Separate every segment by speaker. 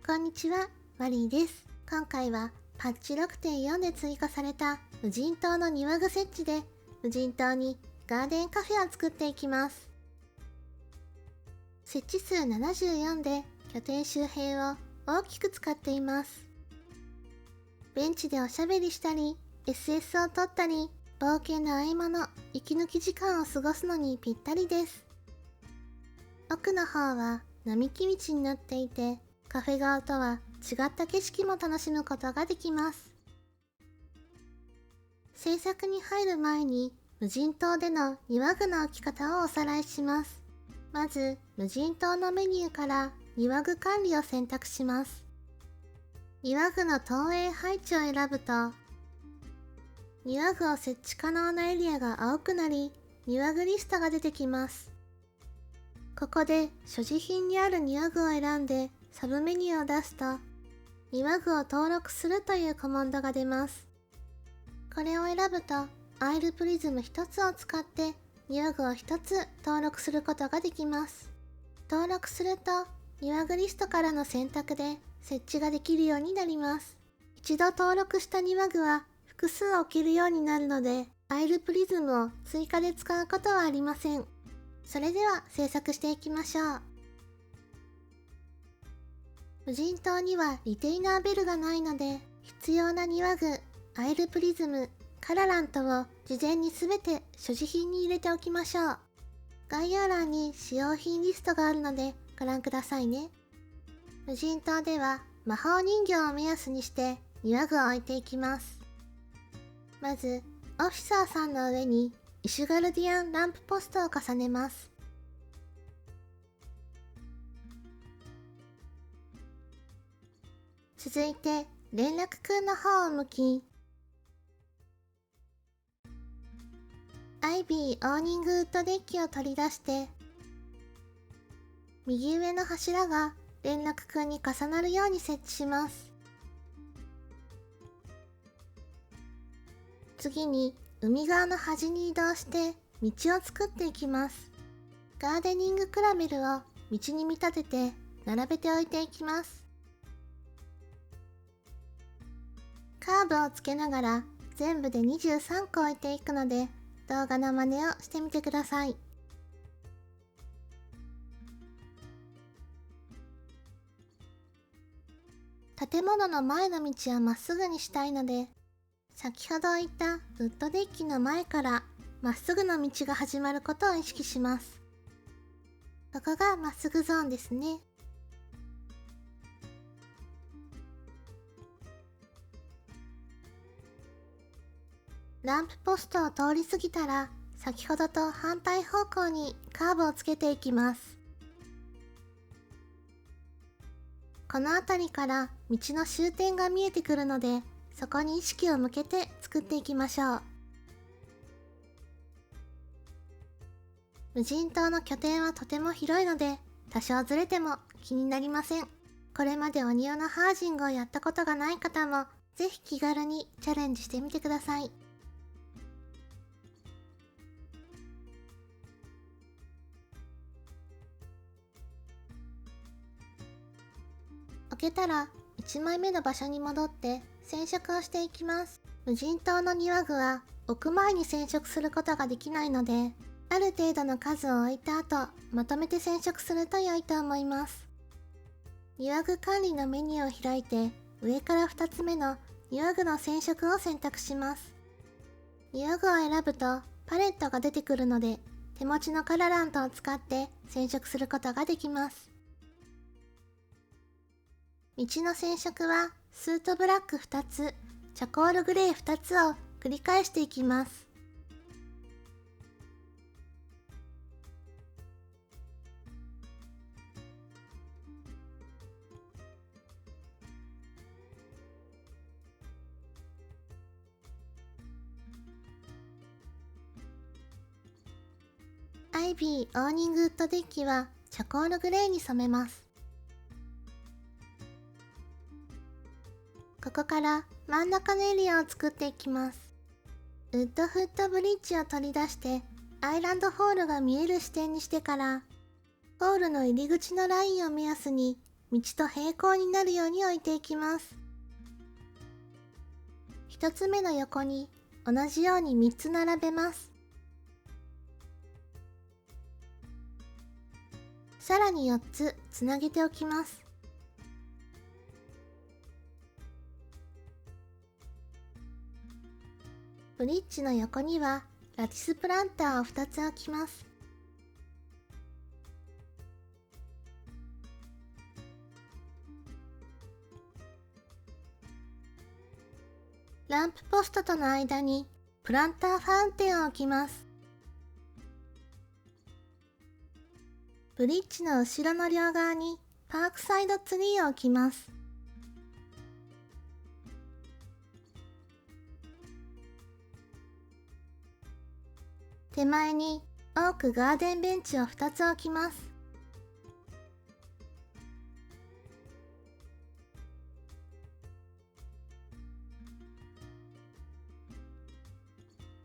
Speaker 1: こんにちは、マリーです。今回はパッチ 6.4 で追加された無人島の庭具設置で無人島にガーデンカフェを作っていきます。設置数74で拠点周辺を大きく使っています。ベンチでおしゃべりしたり、SS を取ったり、冒険の合間の息抜き時間を過ごすのにぴったりです。奥の方は並木道になっていて、カフェ側とは違った景色も楽しむことができます。制作に入る前に無人島での庭具の置き方をおさらいします。まず無人島のメニューから庭具管理を選択します。庭具の投影配置を選ぶと、庭具を設置可能なエリアが青くなり、庭具リストが出てきます。ここで所持品にある庭具を選んでサブメニューを出すと、庭具を登録するというコマンドが出ます。これを選ぶと、アイルプリズム1つを使って庭具を1つ登録することができます。登録すると、庭具リストからの選択で設置ができるようになります。一度登録した庭具は複数置けるようになるので、アイルプリズムを追加で使うことはありません。それでは制作していきましょう。無人島にはリテイナーベルがないので、必要な庭具、アイルプリズム、カララントを事前にすべて所持品に入れておきましょう。概要欄に使用品リストがあるのでご覧くださいね。無人島では魔法人形を目安にして庭具を置いていきます。まず、オフィサーさんの上にイシュガルディアンランプポストを重ねます。続いて連絡くんの方を向き、アイビーオーニングウッドデッキを取り出して、右上の柱が連絡くんに重なるように設置します。次に海側の端に移動して道を作っていきます。ガーデニングクラベルを道に見立てて並べておいていきます。カーブをつけながら全部で23個置いていくので、動画の真似をしてみてください。建物の前の道はまっすぐにしたいので、先ほど置いたウッドデッキの前からまっすぐの道が始まることを意識します。ここがまっすぐゾーンですね。ランプポストを通り過ぎたら、先ほどと反対方向にカーブをつけていきます。この辺りから道の終点が見えてくるので、そこに意識を向けて作っていきましょう。無人島の拠点はとても広いので、多少ずれても気になりません。これまで鬼夜のハージングをやったことがない方も、ぜひ気軽にチャレンジしてみてください。置けたら1枚目の場所に戻って染色をしていきます。無人島の庭具は置く前に染色することができないので、ある程度の数を置いた後、まとめて染色すると良いと思います。庭具管理のメニューを開いて、上から2つ目の庭具の染色を選択します。庭具を選ぶとパレットが出てくるので、手持ちのカララントを使って染色することができます。道の染色はスートブラック2つ、チャコールグレー2つを繰り返していきます。アイビーオーニングウッドデッキはチャコールグレーに染めます。ここから真ん中のエリアを作っていきます。ウッドフットブリッジを取り出してアイランドホールが見える視点にしてから、ホールの入り口のラインを目安に道と平行になるように置いていきます。1つ目の横に同じように3つ並べます。さらに4つつなげておきます。ブリッジの横にはラティスプランターを2つ置きます。ランプポストとの間にプランターファウンテンを置きます。ブリッジの後ろの両側にパークサイドツリーを置きます。手前にオークガーデンベンチを2つ置きます。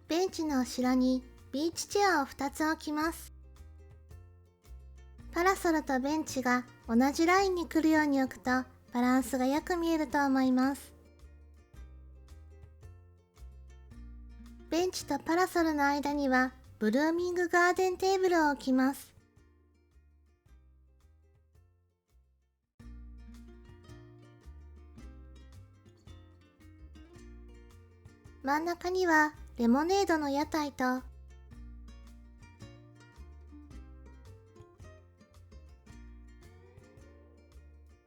Speaker 1: ベンチの後ろにビーチチェアを2つ置きます。パラソルとベンチが同じラインに来るように置くとバランスがよく見えると思います。ベンチとパラソルの間にはブルーミングガーデンテーブルを置きます。真ん中にはレモネードの屋台と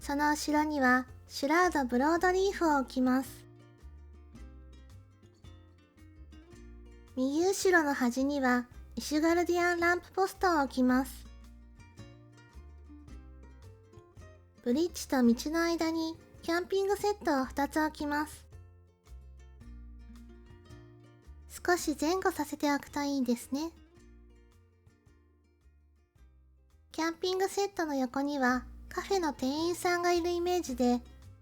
Speaker 1: その後ろにはシュラードブロードリーフを置きます。右後ろの端にはイシュガルディアンランプポストを置きます。ブリッジと道の間にキャンピングセットを2つ置きます。少し前後させておくといいですね。キャンピングセットの横にはカフェの店員さんがいるイメージで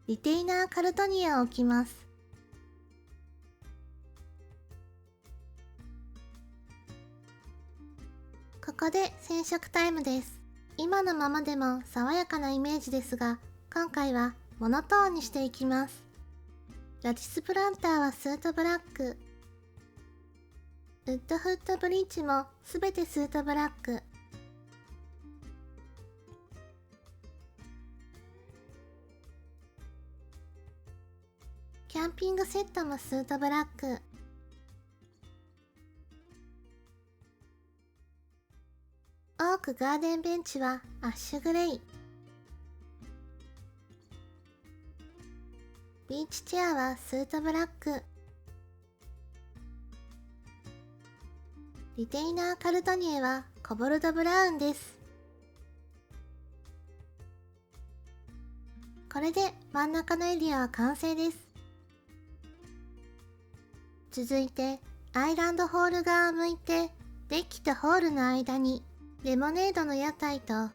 Speaker 1: リテイナーカルトニアを置きます。ここで染色タイムです。今のままでも爽やかなイメージですが、今回はモノトーンにしていきます。ラティスプランターはスートブラック、ウッドフットブリッジもすべてスートブラック、キャンピングセットもスートブラック、オークガーデンベンチはアッシュグレイ、ビーチチェアはスートブラック、リテイナーカルトニエはコボルドブラウンです。これで真ん中のエリアは完成です。続いてアイランドホール側を向いてデッキとホールの間にレモネードの屋台と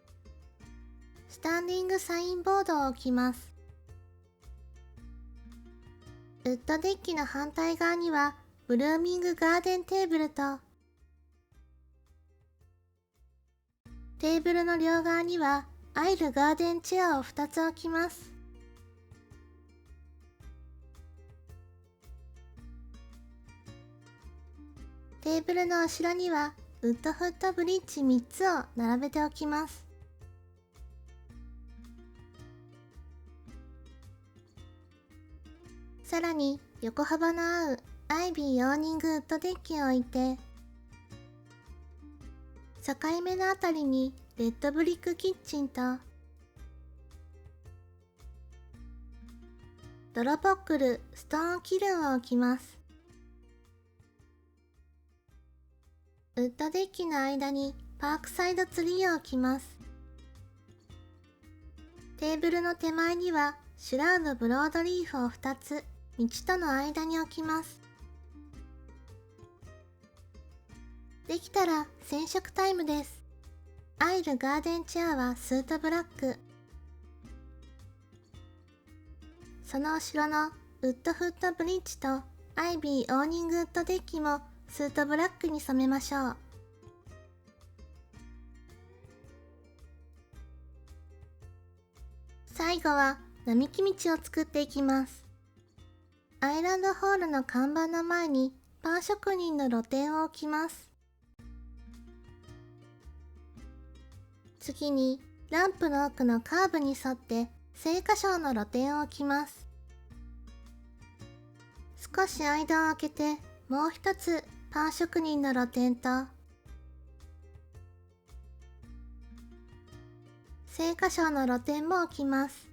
Speaker 1: スタンディングサインボードを置きます。ウッドデッキの反対側にはブルーミングガーデンテーブルとテーブルの両側にはアイルガーデンチェアを2つ置きます。テーブルの後ろにはウッドフットブリッジ3つを並べておきます。さらに横幅の合うアイビーオーニングウッドデッキを置いて、境目のあたりにレッドブリックキッチンとドロポックルストーンキルンを置きます。ウッドデッキの間にパークサイドツリーを置きます。テーブルの手前にはシュラードブロードリーフを2つ道との間に置きます。できたら染色タイムです。アイルガーデンチェアはスートブラック、その後ろのウッドフットブリッジとアイビーオーニングウッドデッキもスートブラックに染めましょう。最後は並木道を作っていきます。アイランドホールの看板の前にパン職人の露店を置きます。次にランプの奥のカーブに沿って青果商の露店を置きます。少し間を空けてもう一つパン職人の露店と青果商の露店も置きます。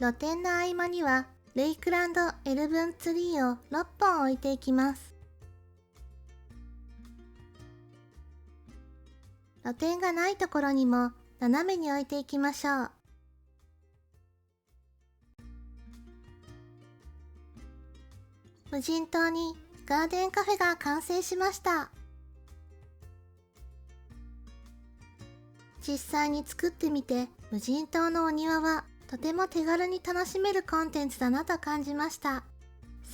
Speaker 1: 露店の合間にはレイクランドエルブンツリーを6本置いていきます。露店がないところにも斜めに置いていきましょう。無人島にガーデンカフェが完成しました。実際に作ってみて、無人島のお庭はとても手軽に楽しめるコンテンツだなと感じました。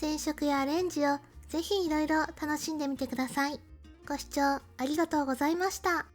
Speaker 1: 染色やアレンジをぜひいろいろ楽しんでみてください。ご視聴ありがとうございました。